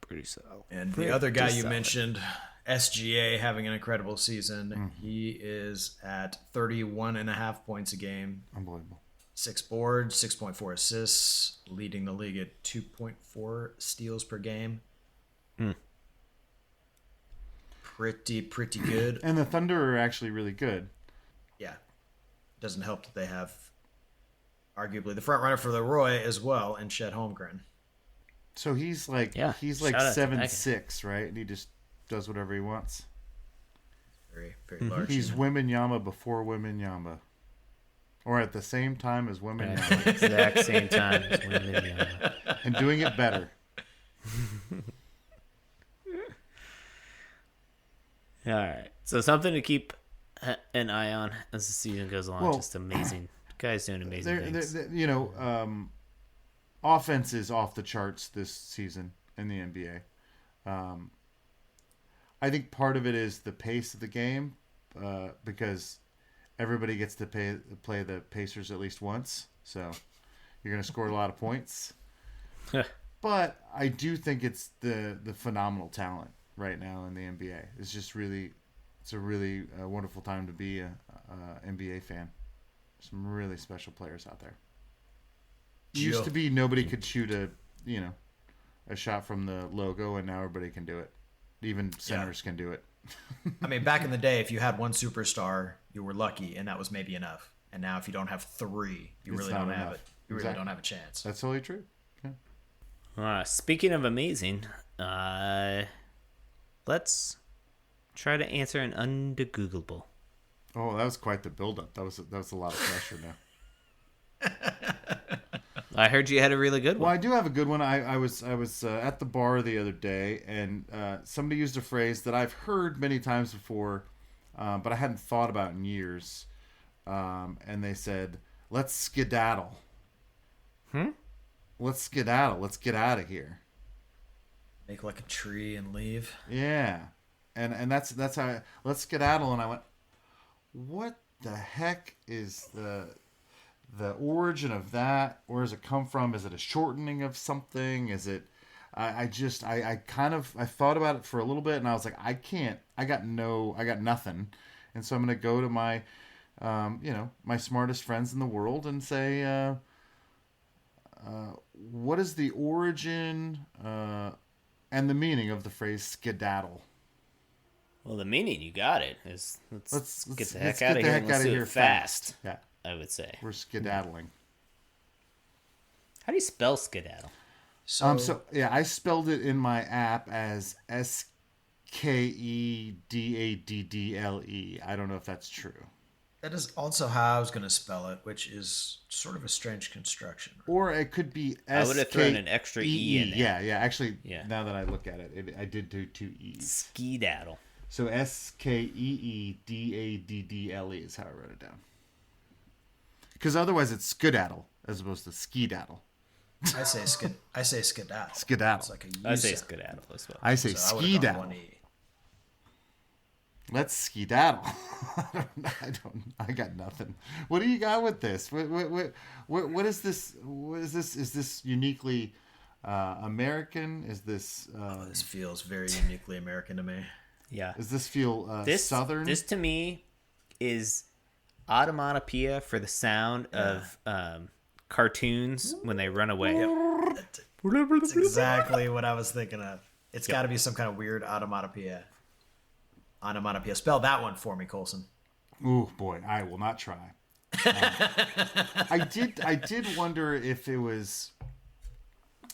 Pretty solid. And the Pretty other guy you solid. mentioned, SGA, having an incredible season. He is at 31.5 points a game, Unbelievable. 6 boards, 6.4 assists, leading the league at 2.4 steals per game. Pretty good. And the Thunder are actually really good. Yeah. Doesn't help that they have arguably the front runner for the Roy as well, and Chet Holmgren. So he's like Yeah, shout out to 7'6", right? And he just does whatever he wants. Very large. He's Wembanyama before Wembanyama. Or at the same time as Wembanyama. Exact same time as Wembanyama. And doing it better. All right. So something to keep an eye on as the season goes along. Well, Just amazing. Guys doing amazing things. Offense is off the charts this season in the NBA. I think part of it is the pace of the game because everybody gets to play the Pacers at least once. So you're going to score a lot of points. But I do think it's the phenomenal talent right now in the NBA. It's a really wonderful time to be a NBA fan. Some really special players out there. It used to be nobody could shoot a shot from the logo, and now everybody can do it. Even centers can do it. I mean, back in the day, if you had one superstar, you were lucky, and that was maybe enough. And now, if you don't have 3, you It's really not don't have enough. it. You really don't have a chance. That's totally true. Speaking of amazing, let's try to answer an undegoogleable. Oh, that was quite the build-up. That was a lot of pressure now. I heard you had a really good Well, one. I do have a good one. I was at the bar the other day, and somebody used a phrase that I've heard many times before, but I hadn't thought about in years. And they said, "Let's skedaddle." Let's skedaddle. Let's get out of here. Make like a tree and leave. Yeah, and that's how let's skedaddle. And I went, what the heck is the origin of that? Where does it come from? Is it a shortening of something? Is it? I thought about it for a little bit, and I was like, I got nothing, and so I'm gonna go to my, my smartest friends in the world and say, what is the origin and the meaning of the phrase skedaddle? Well, the meaning, you got it, is let's get the heck let's out get of the here heck and let's outta do here it fast, Yeah, I would say. we're skedaddling. How do you spell skedaddle? So, I spelled it in my app as SKEDADDLE. I don't know if that's true. that is also how I was going to spell it, which is sort of a strange construction. Or it could be SKEE. I would have thrown an extra E in there. Yeah. Actually, Yeah. now that I look at it, I did do 2 E's. Skedaddle. So SKEEDADDLE is how I wrote it down. Because otherwise it's skedaddle as opposed to ski-daddle. I say skedaddle. Skedaddle. It's like a I say U sound. skedaddle as well. I say So I would've gone ski-daddle. one E. Let's skedaddle. I got nothing. What do you got with this? What is this? What is this? Is this uniquely American? Is this? This feels very uniquely American to me. Yeah. Does this feel southern? This to me is onomatopoeia for the sound of cartoons when they run away. That's exactly what I was thinking of. It's got to be some kind of weird onomatopoeia. Onomatopoeia. Spell that one for me, Colson. Ooh, boy, I will not try. I did wonder if it was,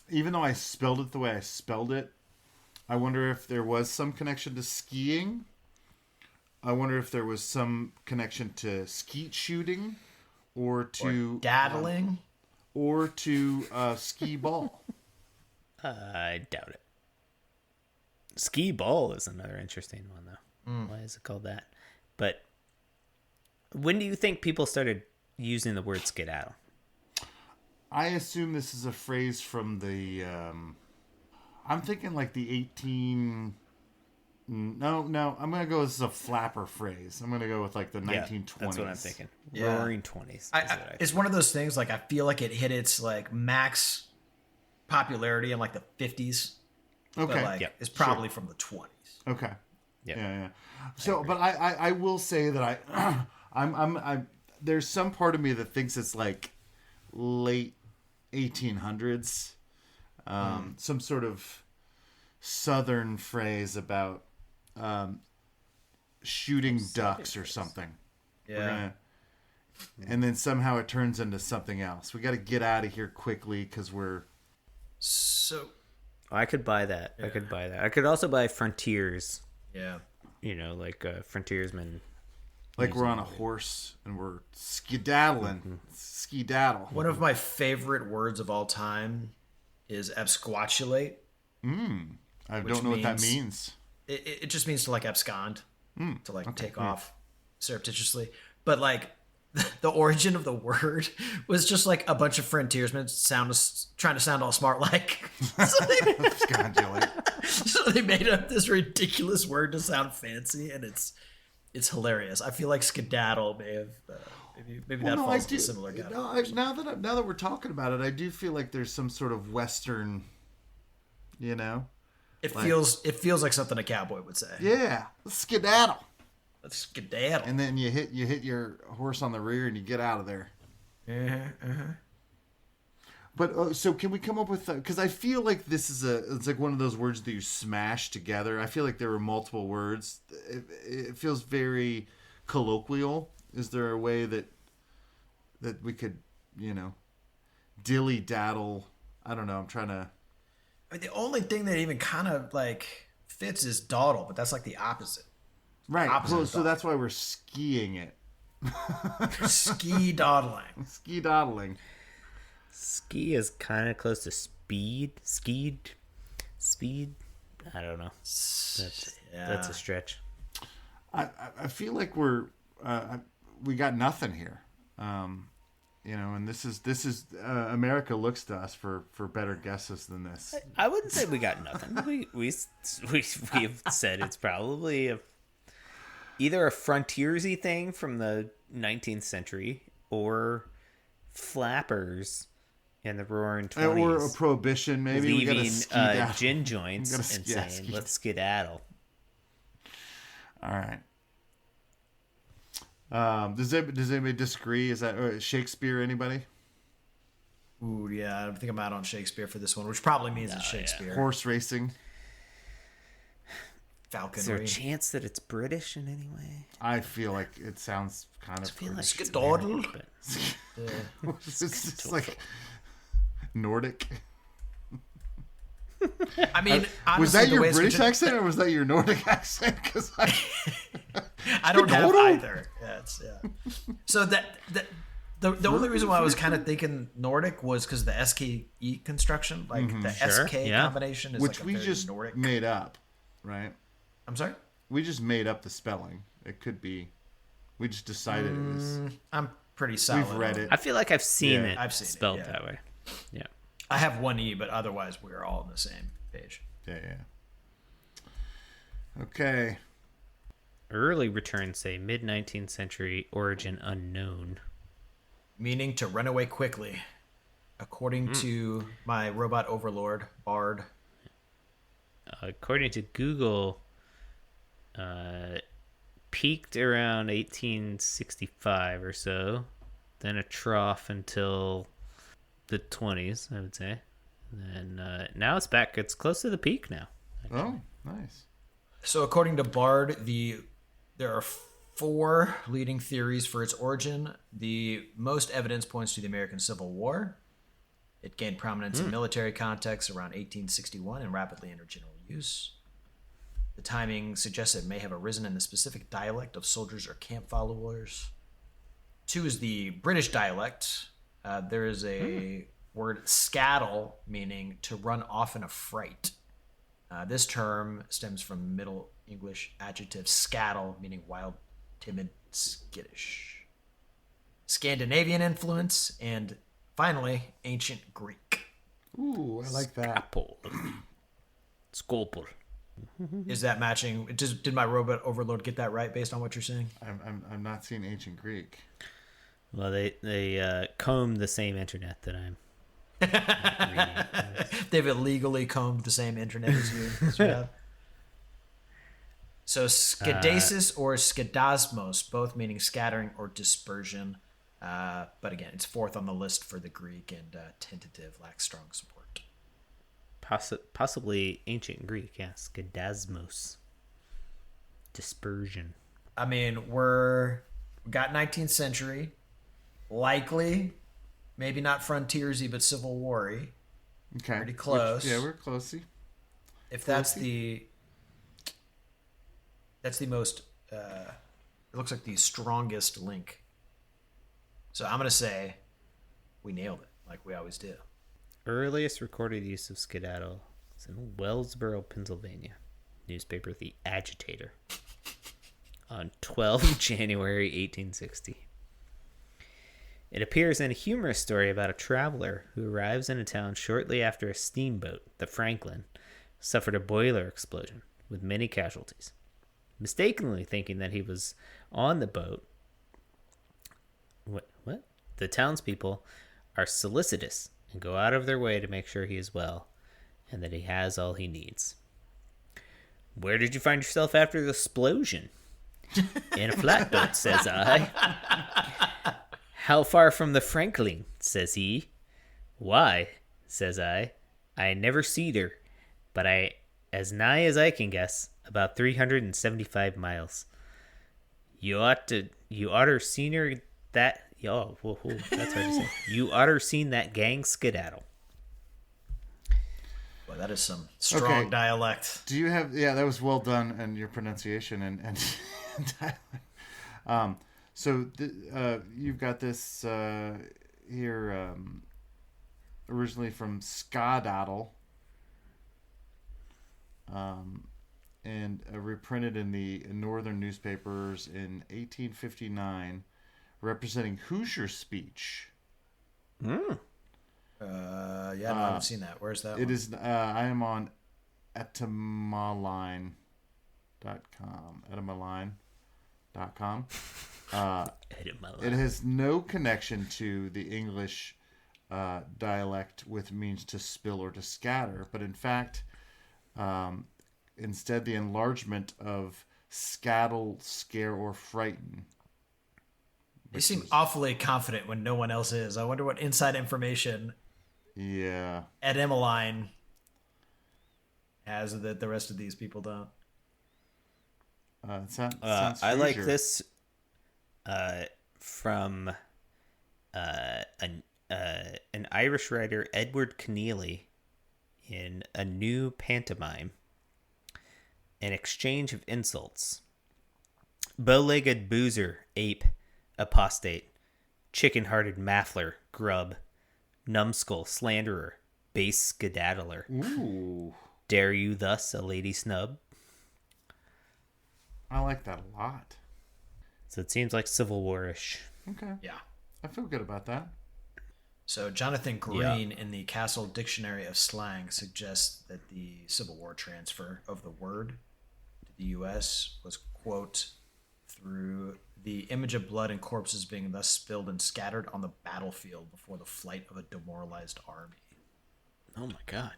even though I spelled it the way I spelled it, I wonder if there was some connection to skiing. I wonder if there was some connection to skeet shooting, or to Daddling. or to ski ball. I doubt it. Ski ball is another interesting one, though. Why is it called that? But when do you think people started using the word skedaddle? I assume this is a phrase from the. I'm thinking like the 18. No. I'm gonna go. This is a flapper phrase. I'm gonna go with like the 1920s. That's what I'm thinking. Yeah. Roaring 20s. It's one of those things. Like I feel like it hit its like max popularity in like the 50s. Okay. But like it's probably from the 20s. Okay. Yep. Yeah. So, but I will say that I'm there's some part of me that thinks it's like late 1800s, some sort of southern phrase about shooting ducks or something. Yeah. And then somehow it turns into something else. We got to get out of here quickly because we're. So. I could buy that. I could buy that. I could also buy frontiers. Yeah. You know, like frontiersman. Like we're on a horse and we're skedaddling. Skedaddle. One of my favorite words of all time is absquatulate. I don't know what that means. It just means to like abscond, to like take off surreptitiously. But like the origin of the word was just like a bunch of frontiersmen trying to sound all smart like. So they made up this ridiculous word to sound fancy, and it's hilarious. I feel like skedaddle may have maybe that falls in a similar category. Now that we're talking about it, I do feel like there's some sort of Western, you know. It feels like something a cowboy would say. Yeah, let's skedaddle. Let's skedaddle. And then you hit your horse on the rear and you get out of there. But so can we come up with? Because I feel like it's like one of those words that you smash together. I feel like there were multiple words. It feels very colloquial. Is there a way that we could, dilly daddle? I don't know. I'm trying to. I mean, the only thing that even kind of like fits is dawdle, but that's like the opposite. Right. So that's why we're skiing it. Ski dawdling. Ski dawdling. Ski is kind of close to speed. Speed. I don't know. That's a stretch. I feel like we got nothing here. And this is America looks to us for better guesses than this. I wouldn't say we got nothing. We've said it's probably either a frontiersy thing from the 19th century or flappers in the Roaring 20s. Or a prohibition, maybe. Leaving gin joints and saying, let's skedaddle. All right. Does anybody disagree? Is that Shakespeare? Anybody? Ooh, yeah. I think I'm out on Shakespeare for this one, which probably means it's Shakespeare. Yeah. Horse racing. Falconry. Is there a chance that it's British in any way? I feel like it sounds kind of. I feel like skedaddle. It's just like Nordic. I mean, honestly, was that your British accent or was that your Nordic accent? Because I don't have either. So the only reason why I was kind of thinking Nordic was because the SKE construction, like the SK combination, is which like we just Nordic. made up, right? I'm sorry. We just made up the spelling. It could be. We just decided it was. I'm pretty solid. We've read it. I feel like I've seen Yeah, it I've seen it, spelled yeah. that way. Yeah. I have one E, but otherwise we're all on the same page. Yeah. Okay. Early returns say mid-19th century, origin unknown. Meaning to run away quickly. According to my robot overlord, Bard. According to Google, peaked around 1865 or so, then a trough until the 20s, I would say. And now it's back. It's close to the peak now. Oh, nice. So according to Bard, there are 4 leading theories for its origin. The most evidence points to the American Civil War. It gained prominence in military contexts around 1861 and rapidly entered general use. The timing suggests it may have arisen in the specific dialect of soldiers or camp followers. 2 is the British dialect. There is a word scattle, meaning to run off in a fright. This term stems from Middle English adjective scattle, meaning wild, timid, skittish. Scandinavian influence, and finally, ancient Greek. Ooh, I like that. Apple. Skolpur. Is that matching? Did my robot overlord get that right based on what you're saying? I'm not seeing ancient Greek. Well, they comb the same internet that I'm reading. They've illegally combed the same internet as you have. So skedasis or skedasmos, both meaning scattering or dispersion. But again, it's 4th on the list for the Greek and tentative, lacks strong support. Possibly ancient Greek, yeah. Skedasmos. Dispersion. I mean, we got 19th century, likely, maybe not frontiersy, but Civil War-y. Okay. Pretty close. We're closey. If that's the most, it looks like the strongest link. So I'm gonna say we nailed it, like we always do. Earliest recorded use of skedaddle is in Wellsboro, Pennsylvania. Newspaper The Agitator. On 12 January 1860. It appears in a humorous story about a traveler who arrives in a town shortly after a steamboat, the Franklin, suffered a boiler explosion with many casualties. Mistakenly thinking that he was on the boat, what? The townspeople are solicitous and go out of their way to make sure he is well and that he has all he needs. Where did you find yourself after the explosion? In a flatboat, says I. How far from the Franklin, says he. Why, says I never seed her, but as nigh as I can guess, about 375 miles. You oughter seen her that, whoa, that's hard to say. You oughter seen that gang skedaddle. Boy, that is some strong dialect. Do you have? Yeah, that was well done, and your pronunciation and dialect. So you've got this here, originally from Skadaddle, and reprinted in the northern newspapers in 1859, representing Hoosier speech. I haven't seen that. Where's that? It one? is. I am on etymololine.com. Etymololine.com. It has no connection to the English dialect with means to spill or to scatter, but in fact, instead the enlargement of scattle, scare, or frighten. They seem awfully confident when no one else is. I wonder what inside information Ed Emmeline has that the rest of these people don't. I like this from an Irish writer, Edward Keneally, in A New Pantomime, An Exchange of Insults. Bow-legged boozer, ape, apostate, chicken-hearted maffler, grub, numbskull, slanderer, base skedaddler. Ooh. Dare you thus a lady snub? I like that a lot. So it seems like Civil War-ish. Okay. Yeah. I feel good about that. So Jonathan Green in the Castle Dictionary of Slang suggests that the Civil War transfer of the word to the U.S. was, quote, through the image of blood and corpses being thus spilled and scattered on the battlefield before the flight of a demoralized army. Oh my God.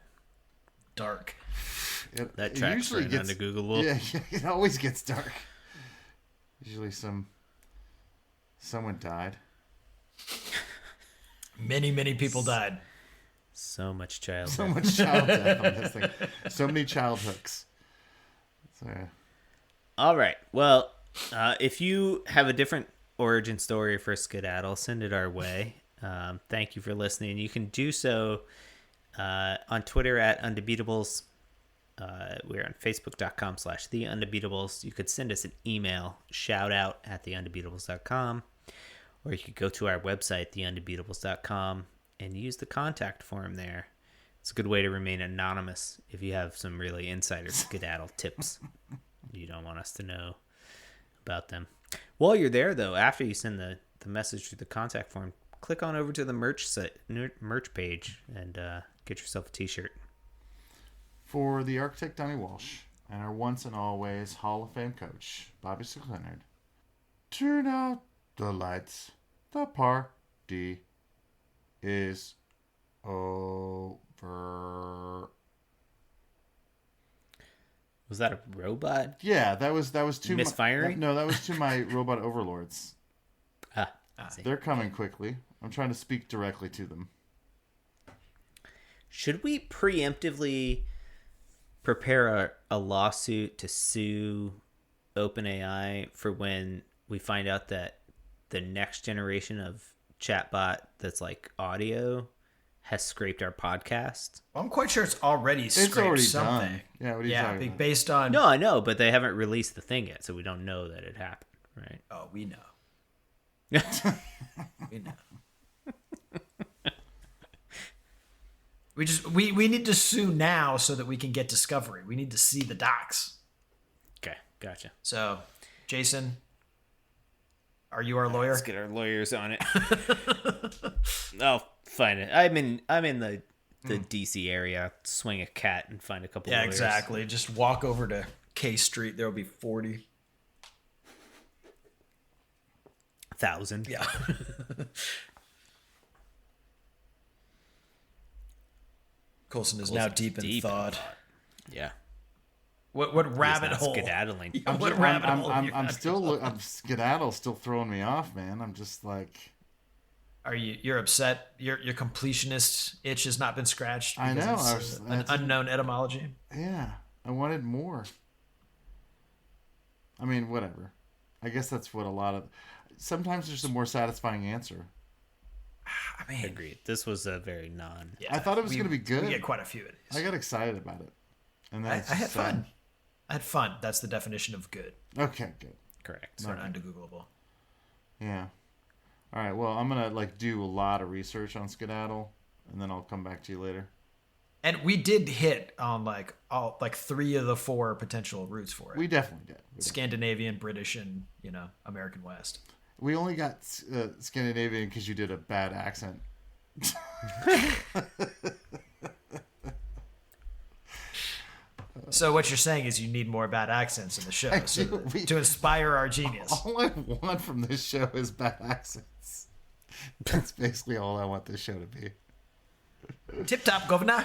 Dark. That tracks right onto Googleable. Yeah, it always gets dark. Usually someone died. Many people died. So much child So death. much child death on this thing. So many child hooks. So, All right. Well, if you have a different origin story for Skedaddle, send it our way. Thank you for listening. You can do so on Twitter at Undebeatables. We're on Facebook.com/The Undebeatables. You could send us an email, shoutout@theundebeatables.com, or you could go to our website, theundebeatables.com, and use the contact form there. It's a good way to remain anonymous if you have some really insider skedaddle tips you don't want us to know about them. While you're there, though, after you send the message through the contact form, click on over to the merch page and get yourself a t-shirt. for the architect Donnie Walsh and our once and always Hall of Fame coach Bobby Leonard, turn out the lights. The party is over. Was that a robot? Yeah, that was to Misfiring? No, that was to my robot overlords. I see. They're coming quickly. I'm trying to speak directly to them. Should we preemptively prepare a lawsuit to sue OpenAI for when we find out that the next generation of chatbot that's like audio has scraped our podcast? Well, I'm quite sure it's already scraped already something. done. Yeah, what are you talking about? Based on... No, I know, but they haven't released the thing yet, so we don't know that it happened, right? Oh, we know. We know. We need to sue now so that we can get discovery. We need to see the docs. Okay, gotcha. So, Jason, are you our lawyer? Let's get our lawyers on it. I'll find it. I'm in the DC area. Swing a cat and find a couple. Yeah, lawyers. exactly. Just walk over to K Street. There will be 40,000. Yeah. Colson is now deep in thought. Yeah. What rabbit hole? Skedaddling. Yeah, what rabbit hole? have you I'm got still yourself? skedaddle still throwing me off, man. I'm just like, Are you're upset? Your completionist itch has not been scratched. I know, because it's an unknown etymology. yeah, I wanted more. I mean, whatever. I guess that's what a lot of. Sometimes there's a more satisfying answer. I mean, Agreed. This was a very non. yeah, I thought it was going to be good. We get quite a few of these. I got excited about it, and then I it's had just, fun. I had fun. That's the definition of good. Okay, good. Correct. It's not undegoogleable. Yeah. All right. Well, I'm gonna do a lot of research on skedaddle, and then I'll come back to you later. And we did hit on all 3 of the 4 potential routes for it. We definitely did. Scandinavian, British, and American West. We only got Scandinavian because you did a bad accent. So what you're saying is you need more bad accents in the show to inspire our genius. All I want from this show is bad accents. That's basically all I want this show to be. Tip top, governor.